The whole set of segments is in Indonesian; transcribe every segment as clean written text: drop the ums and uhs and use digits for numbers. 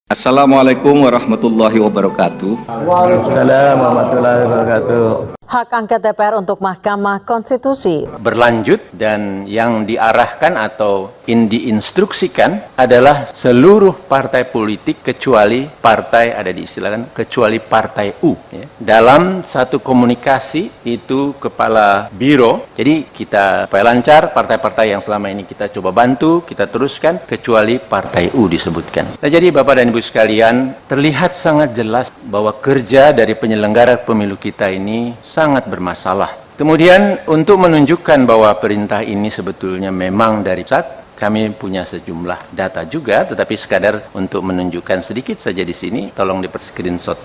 Assalamualaikum warahmatullahi wabarakatuh. Waalaikumsalam warahmatullahi wabarakatuh. Hak angket DPR untuk Mahkamah Konstitusi Berlanjut dan yang diarahkan atau diinstruksikan adalah seluruh partai politik kecuali partai, ada diistilahkan, kecuali partai U. Ya. Dalam satu komunikasi itu kepala biro, jadi kita supaya lancar, partai-partai yang selama ini kita coba bantu, kita teruskan, kecuali partai U disebutkan. Nah, jadi Bapak dan Ibu sekalian, terlihat sangat jelas bahwa kerja dari penyelenggara pemilu kita ini sangat bermasalah. Kemudian untuk menunjukkan bahwa perintah ini sebetulnya memang dari pusat, kami punya sejumlah data juga, tetapi sekadar untuk menunjukkan sedikit saja di sini, tolong di screenshot.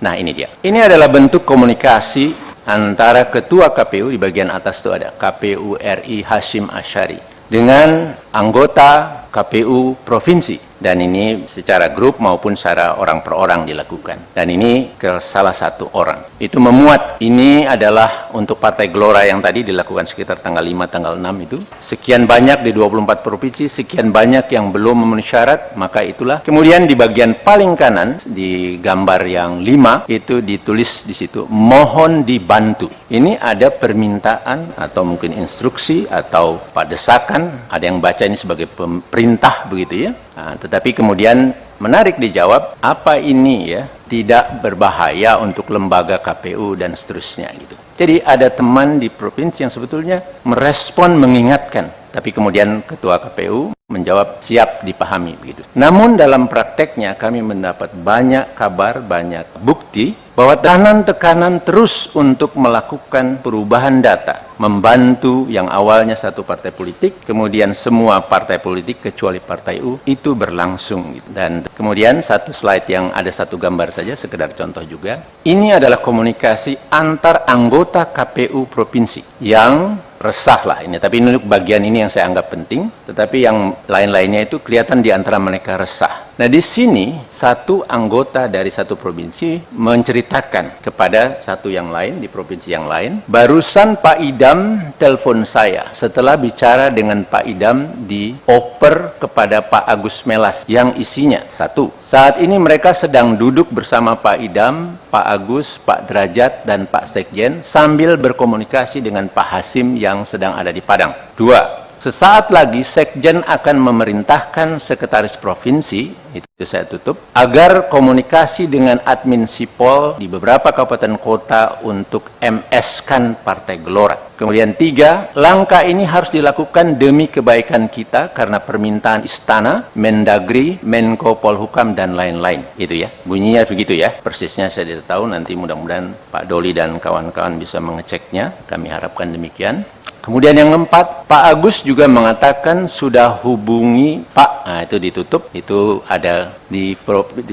Nah, ini dia. Ini adalah bentuk komunikasi antara Ketua KPU, di bagian atas itu ada KPU RI Hasyim Asyari, dengan anggota KPU Provinsi. Dan ini secara grup maupun secara orang per orang dilakukan. Dan ini ke salah satu orang. Itu memuat, ini adalah untuk Partai Gelora yang tadi dilakukan sekitar tanggal 5, tanggal 6 itu. Sekian banyak di 24 provinsi, sekian banyak yang belum memenuhi syarat, maka itulah. Kemudian di bagian paling kanan, di gambar yang 5, itu ditulis di situ, mohon dibantu. Ini ada permintaan atau mungkin instruksi atau padesakan, ada yang baca ini sebagai perintah begitu ya. Nah, tetapi kemudian menarik dijawab, apa ini ya tidak berbahaya untuk lembaga KPU dan seterusnya gitu. Jadi ada teman di provinsi yang sebetulnya merespon, mengingatkan, tapi kemudian Ketua KPU menjawab siap dipahami begitu. Namun dalam prakteknya kami mendapat banyak kabar, banyak bukti bahwa tekanan terus untuk melakukan perubahan data, membantu yang awalnya satu partai politik, kemudian semua partai politik kecuali partai U, itu berlangsung. Dan kemudian satu slide yang ada satu gambar saja, sekedar contoh juga. Ini adalah komunikasi antar anggota KPU provinsi yang resah lah ini, tapi ini bagian ini yang saya anggap penting, tetapi yang lain-lainnya itu kelihatan di antara mereka resah. Nah, di sini satu anggota dari satu provinsi menceritakan kepada satu yang lain di provinsi yang lain, barusan Pak Idam telepon saya setelah bicara dengan Pak Idam dioper kepada Pak Agus Melas yang isinya satu, saat ini mereka sedang duduk bersama Pak Idam, Pak Agus, Pak Derajat, dan Pak Sekjen sambil berkomunikasi dengan Pak Hasim yang sedang ada di Padang. Dua, sesaat lagi Sekjen akan memerintahkan Sekretaris Provinsi, itu saya tutup, agar komunikasi dengan admin Sipol di beberapa kabupaten kota untuk MS-kan Partai Gelora. Kemudian tiga, langkah ini harus dilakukan demi kebaikan kita karena permintaan Istana, Mendagri, Menko Polhukam, dan lain-lain. Itu ya, bunyinya begitu ya. Persisnya saya tidak tahu, nanti mudah-mudahan Pak Doli dan kawan-kawan bisa mengeceknya. Kami harapkan demikian. Kemudian yang keempat, Pak Agus juga mengatakan sudah hubungi Pak, nah itu ditutup, itu ada di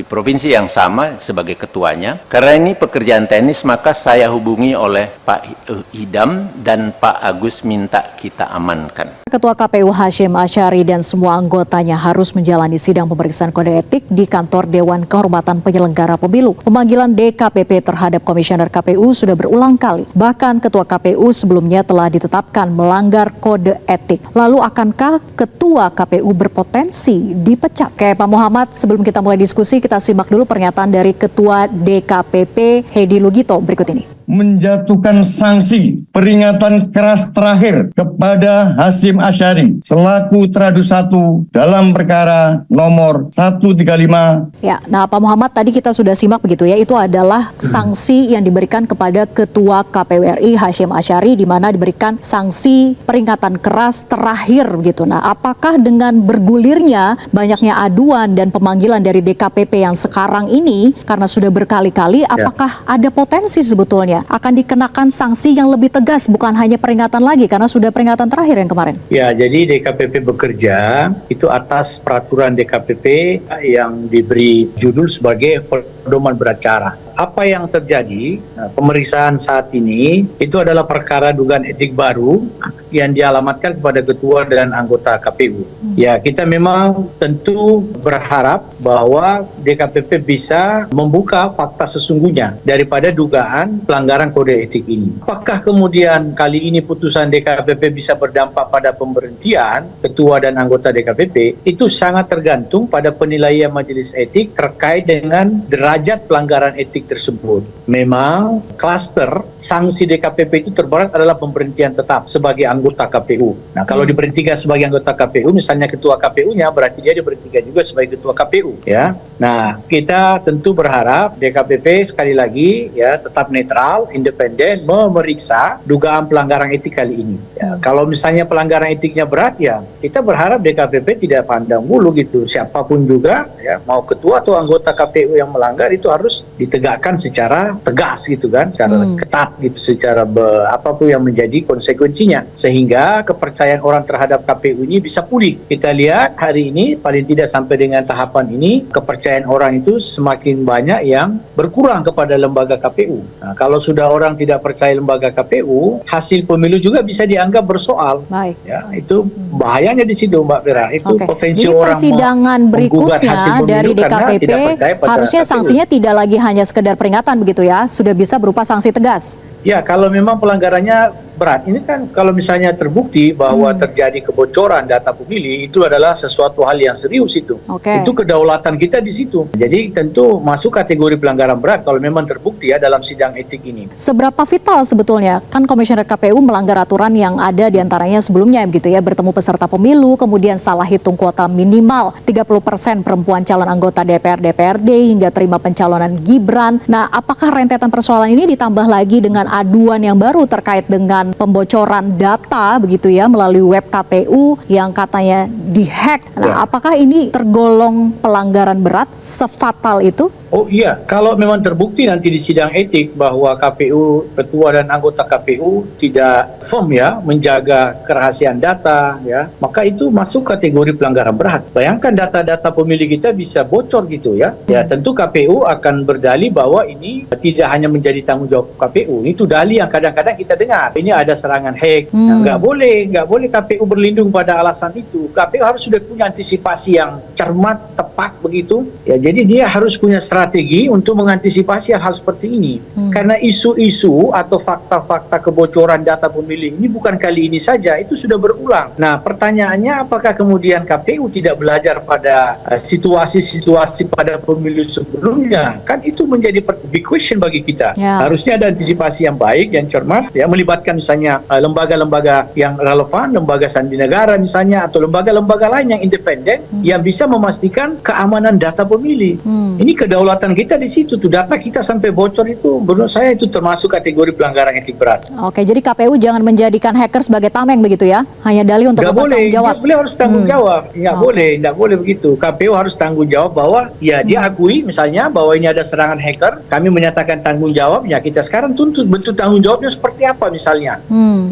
provinsi yang sama sebagai ketuanya. Karena ini pekerjaan teknis, maka saya hubungi oleh Pak Idam dan Pak Agus minta kita amankan. Ketua KPU Hasyim Asyari dan semua anggotanya harus menjalani sidang pemeriksaan kode etik di kantor Dewan Kehormatan Penyelenggara Pemilu. Pemanggilan DKPP terhadap Komisioner KPU sudah berulang kali. Bahkan Ketua KPU sebelumnya telah ditetapkan melanggar kode etik. Lalu akankah Ketua KPU berpotensi dipecat? Oke, Pak Muhammad, sebelum kita mulai diskusi, kita simak dulu pernyataan dari Ketua DKPP Hedi Lugito berikut ini. Menjatuhkan sanksi peringatan keras terakhir kepada Hasyim Asyari selaku Tradu 1 dalam perkara nomor 135. Ya, nah Pak Muhammad, tadi kita sudah simak begitu ya, itu adalah sanksi yang diberikan kepada Ketua KPU RI Hasyim Asyari, di mana diberikan sanksi peringatan keras terakhir begitu. Nah, apakah dengan bergulirnya banyaknya aduan dan pemanggilan dari DKPP yang sekarang ini karena sudah berkali-kali, apakah ada potensi sebetulnya akan dikenakan sanksi yang lebih tegas, bukan hanya peringatan lagi karena sudah peringatan terakhir yang kemarin? Ya, jadi DKPP bekerja itu atas peraturan DKPP yang diberi judul sebagai pedoman beracara. apa yang terjadi, pemeriksaan saat ini itu adalah perkara dugaan etik baru yang dialamatkan kepada ketua dan anggota KPU. Ya, kita memang tentu berharap bahwa DKPP bisa membuka fakta sesungguhnya daripada dugaan pelanggaran kode etik ini. Apakah kemudian kali ini putusan DKPP bisa berdampak pada pemberhentian ketua dan anggota DKPP? Itu sangat tergantung pada penilaian majelis etik terkait dengan derajat pelanggaran etik tersebut. Memang klaster sanksi DKPP itu terberat adalah pemberhentian tetap sebagai anggota KPU. Nah, kalau diberhentikan sebagai anggota KPU, misalnya ketua KPU-nya, berarti dia diberhentikan juga sebagai ketua KPU, ya. Nah, kita tentu berharap DKPP sekali lagi ya tetap netral, independen, memeriksa dugaan pelanggaran etik kali ini. Ya, kalau misalnya pelanggaran etiknya berat, ya kita berharap DKPP tidak pandang bulu gitu. Siapapun juga, ya mau ketua atau anggota KPU yang melanggar itu harus ditegakkan secara tegas gitu kan, secara ketat gitu, secara apapun yang menjadi konsekuensinya, sehingga kepercayaan orang terhadap KPU ini bisa pulih. Kita lihat hari ini paling tidak sampai dengan tahapan ini kepercayaan orang itu semakin banyak yang berkurang kepada lembaga KPU. Nah, kalau sudah orang tidak percaya lembaga KPU, hasil pemilu juga bisa dianggap bersoal. Baik. Ya, itu bahayanya di situ, Mbak Vera. Itu potensi jadi orang persidangan berikutnya dari DKPP harusnya KPU. sanksinya tidak lagi hanya sekedar peringatan begitu ya, sudah bisa berupa sanksi tegas. Ya, kalau memang pelanggarannya berat. Ini kan kalau misalnya terbukti bahwa terjadi kebocoran data pemilih, itu adalah sesuatu hal yang serius itu. Itu kedaulatan kita di situ. Jadi tentu masuk kategori pelanggaran berat kalau memang terbukti ya dalam sidang etik ini. Seberapa vital sebetulnya kan komisioner KPU melanggar aturan yang ada diantaranya sebelumnya begitu ya, bertemu peserta pemilu, kemudian salah hitung kuota minimal 30% perempuan calon anggota DPR, DPRD hingga terima pencalonan Gibran. Nah, apakah rentetan persoalan ini ditambah lagi dengan aduan yang baru terkait dengan pembocoran data begitu ya melalui web KPU yang katanya dihack. Nah, apakah ini tergolong pelanggaran berat sefatal itu? Oh iya, kalau memang terbukti nanti di sidang etik bahwa KPU, ketua dan anggota KPU tidak firm ya menjaga kerahasiaan data ya, maka itu masuk kategori pelanggaran berat. Bayangkan data-data pemilih kita bisa bocor gitu ya. Ya tentu KPU akan berdalih bahwa ini tidak hanya menjadi tanggung jawab KPU. Itu dalih yang kadang-kadang kita dengar. Ini ada serangan hack. Nah, nggak boleh KPU berlindung pada alasan itu. KPU harus sudah punya antisipasi yang cermat, tepat begitu. Ya jadi dia harus punya strategi untuk mengantisipasi hal seperti ini. Karena isu-isu atau fakta-fakta kebocoran data pemilih ini bukan kali ini saja, itu sudah berulang. Nah, pertanyaannya apakah kemudian KPU tidak belajar pada situasi-situasi pada pemilu sebelumnya? Kan itu menjadi big question bagi kita. Harusnya ada antisipasi yang baik, yang cermat, ya melibatkan misalnya lembaga-lembaga yang relevan, lembaga sandi negara misalnya, atau lembaga-lembaga lain yang independen yang bisa memastikan keamanan data pemilih. Ini kedaulatan kita di situ tuh, data kita sampai bocor itu menurut saya itu termasuk kategori pelanggaran etik berat. Oke, jadi KPU jangan menjadikan hacker sebagai tameng begitu ya? Hanya dalih untuk lepas tanggung jawab. Beliau harus tanggung jawab. Nggak boleh begitu. KPU harus tanggung jawab bahwa ya dia akui misalnya bahwa ini ada serangan hacker, kami menyatakan tanggung jawab, ya kita sekarang tuntut bentuk tanggung jawabnya seperti apa misalnya.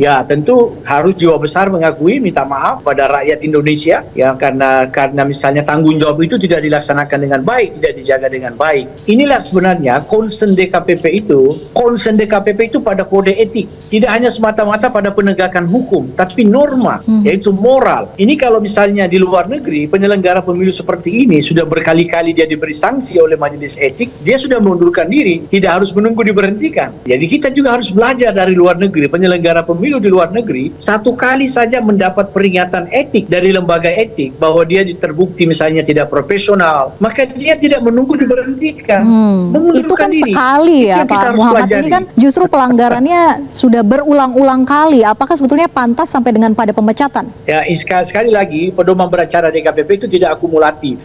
Ya tentu harus jiwa besar mengakui, minta maaf pada rakyat Indonesia ya karena misalnya tanggung jawab itu tidak dilaksanakan dengan baik, tidak dijaga dengan baik. Inilah sebenarnya concern DKPP itu pada kode etik, tidak hanya semata-mata pada penegakan hukum, tapi norma, yaitu moral. Ini kalau misalnya di luar negeri penyelenggara pemilu seperti ini sudah berkali-kali dia diberi sanksi oleh majelis etik, dia sudah mengundurkan diri, tidak harus menunggu diberhentikan. Jadi kita juga harus belajar dari luar negeri. Penyelenggara pemilu di luar negeri satu kali saja mendapat peringatan etik dari lembaga etik bahwa dia terbukti misalnya tidak profesional, maka dia tidak menunggu diberhentikan. Itu kan diri. Sekali ya Pak Muhammad, ini kan justru pelanggarannya sudah berulang-ulang kali. Apakah sebetulnya pantas sampai dengan pada pemecatan? Ya, sekali lagi pedoman beracara DKPP itu tidak akumulatif.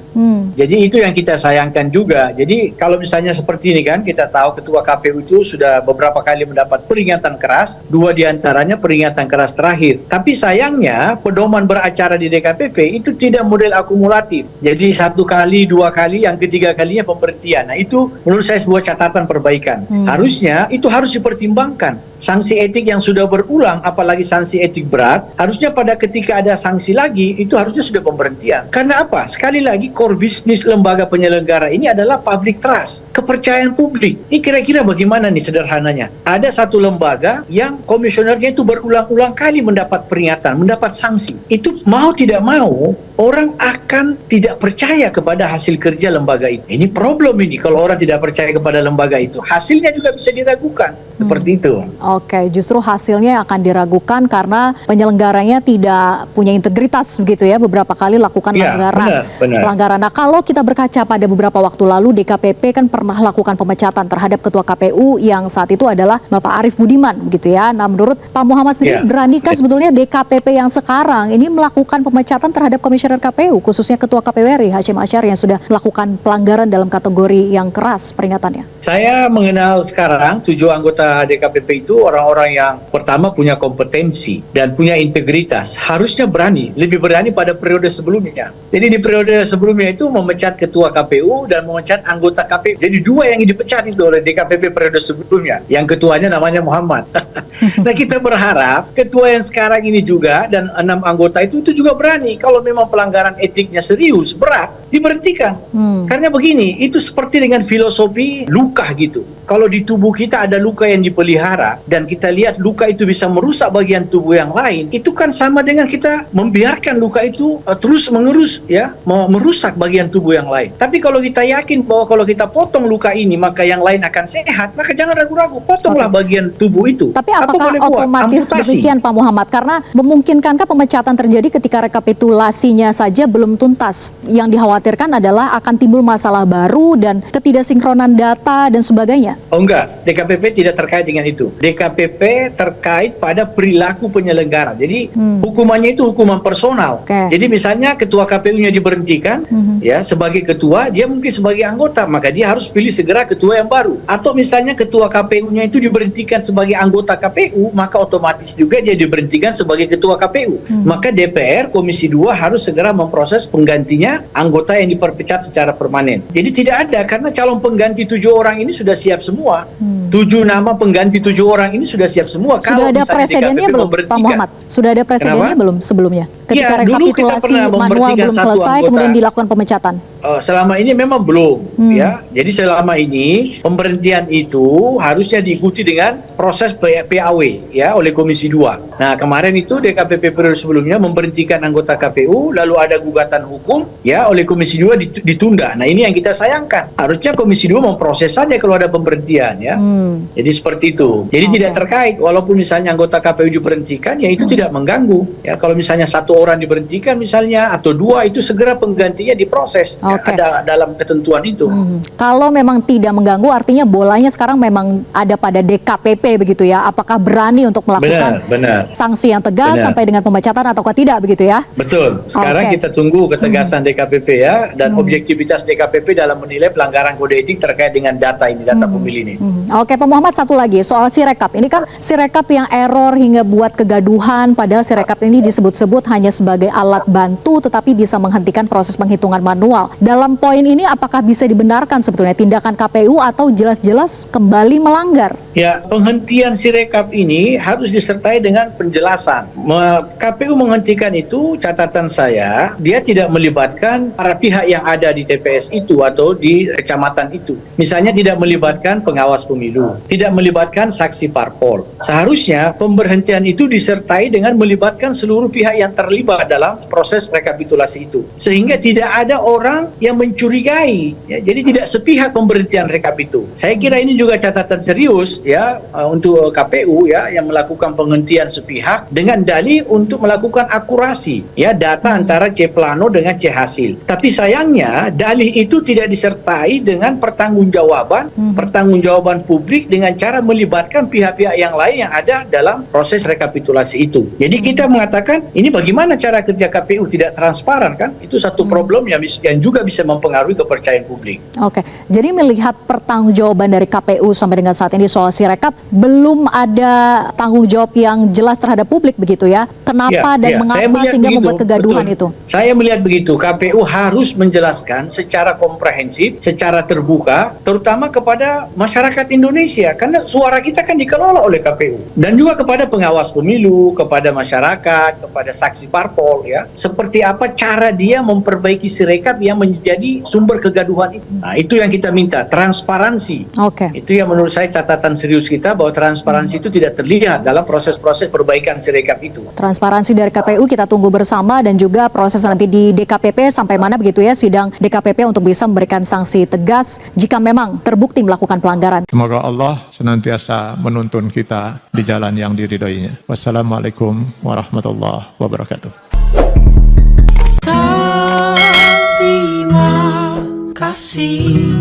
Jadi itu yang kita sayangkan juga. Jadi kalau misalnya seperti ini kan, kita tahu ketua KPU itu sudah beberapa kali mendapat peringatan keras, 2 diantaranya peringatan keras terakhir. Tapi sayangnya pedoman beracara di DKPP itu tidak model akumulatif. Jadi 1 kali, 2 kali, yang ketiga kalinya pemberhentian. Nah itu menurut saya sebuah catatan perbaikan. Harusnya itu harus dipertimbangkan. Sanksi etik yang sudah berulang, apalagi sanksi etik berat, harusnya pada ketika ada sanksi lagi, itu harusnya sudah pemberhentian. Karena apa? Sekali lagi, core bisnis lembaga penyelenggara ini adalah public trust, kepercayaan publik. Ini kira-kira bagaimana nih sederhananya? Ada satu lembaga yang komisionernya itu berulang-ulang kali mendapat peringatan, mendapat sanksi. Itu mau tidak mau, orang akan tidak percaya kepada hasil kerja lembaga itu. Ini problem ini, kalau orang tidak percaya kepada lembaga itu, hasilnya juga bisa diragukan. Seperti itu. Oke, justru hasilnya akan diragukan karena penyelenggaranya tidak punya integritas begitu ya, beberapa kali lakukan pelanggaran. Nah, kalau kita berkaca pada beberapa waktu lalu, DKPP kan pernah lakukan pemecatan terhadap Ketua KPU yang saat itu adalah Bapak Arief Budiman begitu ya. Nah, menurut Pak Muhammad sendiri, beranikah sebetulnya DKPP yang sekarang ini melakukan pemecatan terhadap Komisioner KPU, khususnya Ketua KPU RI Hasyim Asyari yang sudah melakukan pelanggaran dalam kategori yang keras peringatannya? Saya mengenal sekarang 7 anggota DKPP itu orang-orang yang pertama punya kompetensi dan punya integritas. Harusnya berani, lebih berani pada periode sebelumnya. Jadi di periode sebelumnya itu memecat Ketua KPU dan memecat anggota KPU. Jadi 2 yang dipecat itu oleh DKPP periode sebelumnya. Yang ketuanya namanya Muhammad. Nah, kita berharap ketua yang sekarang ini juga dan 6 anggota itu juga berani. Kalau memang pelanggaran etiknya serius, berat, diberhentikan. Karena begini, itu seperti dengan filosofi luka gitu. Kalau di tubuh kita ada luka yang dipelihara dan kita lihat luka itu bisa merusak bagian tubuh yang lain, itu kan sama dengan kita membiarkan luka itu terus mengerus ya, merusak bagian tubuh yang lain. Tapi kalau kita yakin bahwa kalau kita potong luka ini maka yang lain akan sehat, maka jangan ragu-ragu, potonglah bagian tubuh itu. Tapi apakah otomatis demikian Pak Muhammad? Karena memungkinkankah pemecatan terjadi ketika rekapitulasinya saja belum tuntas? Yang dikhawatirkan adalah akan timbul masalah baru dan ketidaksinkronan data dan sebagainya. Oh enggak, DKPP tidak terkait dengan itu. DKPP terkait pada perilaku penyelenggara. Jadi hukumannya itu hukuman personal. Jadi misalnya ketua KPU-nya diberhentikan, ya sebagai ketua, dia mungkin sebagai anggota, maka dia harus pilih segera ketua yang baru. Atau misalnya ketua KPU-nya itu diberhentikan sebagai anggota KPU, maka otomatis juga dia diberhentikan sebagai ketua KPU. Maka DPR Komisi 2 harus segera memproses penggantinya anggota yang diperpecat secara permanen. Jadi tidak ada, karena calon pengganti 7 orang ini sudah siap semua. 7 nama pengganti 7 orang ini sudah siap semua. Sudah ada presidennya belum, Pak Muhammad? Sudah ada presidennya belum sebelumnya? Ketika rekapitulasi manual belum selesai, kemudian dilakukan pemecatan. Selama ini memang belum, ya. Jadi selama ini pemberhentian itu harusnya diikuti dengan proses PAW, ya, oleh Komisi 2. Nah, kemarin itu DKPP periode sebelumnya memberhentikan anggota KPU, lalu ada gugatan hukum, ya, oleh Komisi 2 ditunda. Nah, ini yang kita sayangkan. Harusnya Komisi 2 memproses saja kalau ada pemberhentian, ya. Jadi seperti itu. Jadi tidak terkait, walaupun misalnya anggota KPU diberhentikan, ya itu tidak mengganggu. Ya, kalau misalnya 1 orang diberhentikan misalnya atau 2, itu segera penggantinya diproses. Ada dalam ketentuan itu. Kalau memang tidak mengganggu, artinya bolanya sekarang memang ada pada DKPP begitu ya. Apakah berani untuk melakukan sanksi yang tegas sampai dengan pemecatan ataukah tidak begitu ya? Betul. Sekarang kita tunggu ketegasan DKPP ya, dan objektivitas DKPP dalam menilai pelanggaran kode etik terkait dengan data ini, data pemilih ini. Oke, Pak Muhammad, satu lagi soal Sirekap. Ini kan Sirekap yang error hingga buat kegaduhan, padahal Sirekap ini disebut-sebut hanya sebagai alat bantu tetapi bisa menghentikan proses penghitungan manual. Dalam poin ini apakah bisa dibenarkan sebetulnya tindakan KPU atau jelas-jelas kembali melanggar? Ya, penghentian Sirekap ini harus disertai dengan penjelasan. KPU menghentikan itu, catatan saya, dia tidak melibatkan para pihak yang ada di TPS itu atau di kecamatan itu. Misalnya tidak melibatkan pengawas pemilu, tidak melibatkan saksi parpol. Seharusnya pemberhentian itu disertai dengan melibatkan seluruh pihak yang terlibat dalam proses rekapitulasi itu. Sehingga tidak ada orang yang mencurigai, ya, jadi tidak sepihak pemberhentian rekap itu. Saya kira ini juga catatan serius ya untuk KPU ya, yang melakukan penghentian sepihak dengan dalih untuk melakukan akurasi ya data antara C plano dengan C hasil. Tapi sayangnya dalih itu tidak disertai dengan pertanggungjawaban publik dengan cara melibatkan pihak-pihak yang lain yang ada dalam proses rekapitulasi itu. Jadi kita mengatakan ini bagaimana bagaimana cara kerja KPU tidak transparan kan? Itu satu problem yang juga bisa mempengaruhi kepercayaan publik. Oke, jadi melihat pertanggungjawaban dari KPU sampai dengan saat ini soal Sirekap, belum ada tanggung jawab yang jelas terhadap publik begitu ya? Kenapa dan mengapa sehingga membuat kegaduhan itu? Saya melihat begitu, KPU harus menjelaskan secara komprehensif, secara terbuka, terutama kepada masyarakat Indonesia, karena suara kita kan dikelola oleh KPU. Dan juga kepada pengawas pemilu, kepada masyarakat, kepada saksi parpol ya, seperti apa cara dia memperbaiki Sirekap yang menjadi sumber kegaduhan itu. Nah, itu yang kita minta, transparansi. Oke. Itu yang menurut saya catatan serius kita, bahwa transparansi itu tidak terlihat dalam proses-proses perbaikan Sirekap itu. Transparansi dari KPU kita tunggu bersama, dan juga proses nanti di DKPP sampai mana begitu ya, sidang DKPP untuk bisa memberikan sanksi tegas jika memang terbukti melakukan pelanggaran. Semoga Allah senantiasa menuntun kita di jalan yang diridhoinya. Wassalamualaikum warahmatullahi wabarakatuh. Terima kasih.